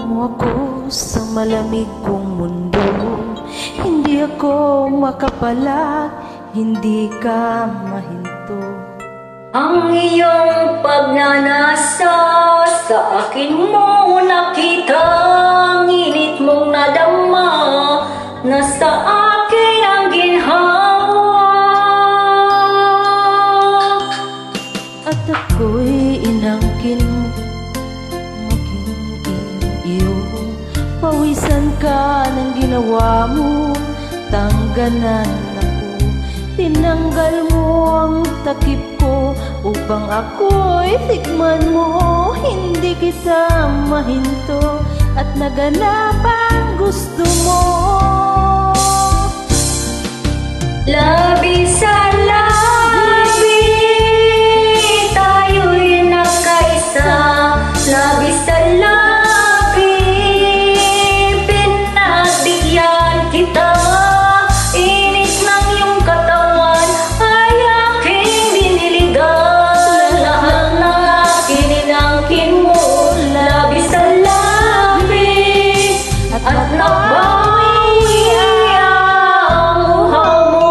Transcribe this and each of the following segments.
mo ako sa malamig kong mundo. Hindi ako makapalag, hindi ka mahinto. Ang iyong pagnanasa sa akin mo nakita, ang init mong nadama na sa akin ang ginhawa. At ako'y inangkin mo, maging iyo. Pawisan ka ng ginawa mo, tangganan ako. Tinanggal mo ang takip ko upang ako'y tikman mo. Hindi kita mahinto at naganap ang gusto mo. Labi sa labi, tayo'y nagkaisa. Labi sa labi, pinagbigyan kita. Init ng iyong katawan ay aking diniligan. Lahat ng akin inangkin mo. Labi sa labi, at nabawi ang uhaw mo.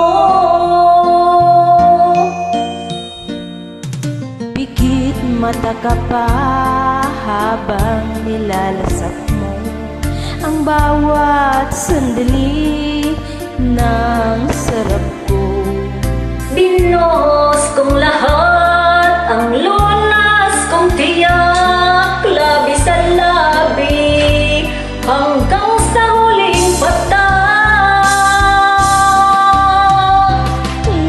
Pikit mata ka pa habang nilalasap mo ang bawat sandali ng sarap ko. Binuhos kong lahat, ang lunas kong tiyak. Labi sa labi, hanggang sa huling patak.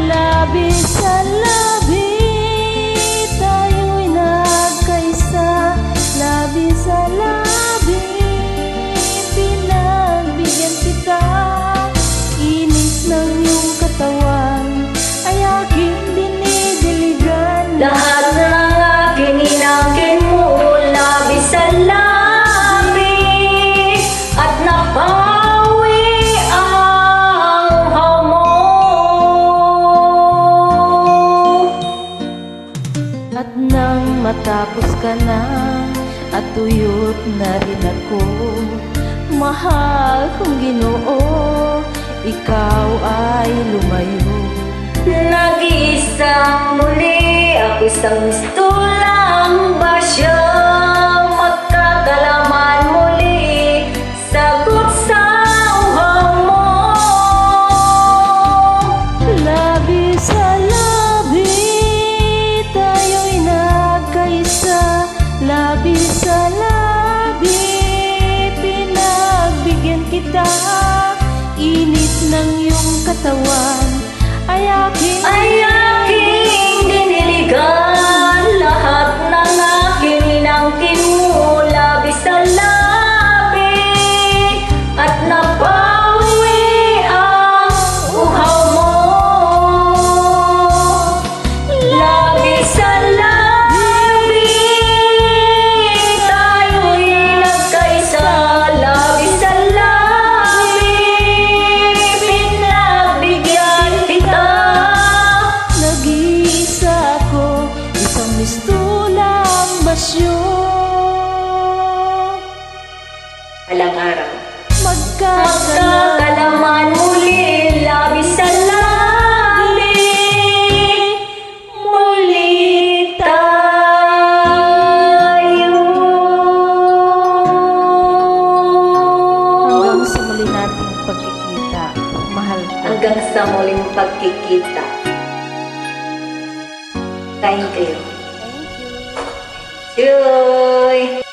Labi sa labi, tayo'y nagkaisa. Labi sa labi, pinagbigyan kita. Init ng iyong katawan ay aking dinidiligan. Lahat ng akin inangkin mo. Labi sa labi, at napawi ang uhaw mo. At nang matapos ka na at tuyot na rin ako, mahal kong Ginoo, ikaw ay lumayo. Nag-iisang muli, ako isang mistulang basya. Magkakalaman muli, sagot sa uhaw mo. Labi sa labi, tayo'y nagkaisa. Labi sa labi, pinagbigyan kita. Init ng iyong katawan ay aking diniligan. Lahat ng akin inangkin mo. Labi sa labi, at napawi ang uhaw mo. Labi sa labi, tayo'y nagkaisa. Labi sa labi, pinagbigyan kita. nag-iisa ako, isang mistulang basyo. Walang araw, Magkakalaman magkakalaman muli. Labi sa labi, muli tayo. hanggang sa muli nating pagkikita, mahal ko. Hanggang sa muling pagkikita. Thank you. Thank you. Joy!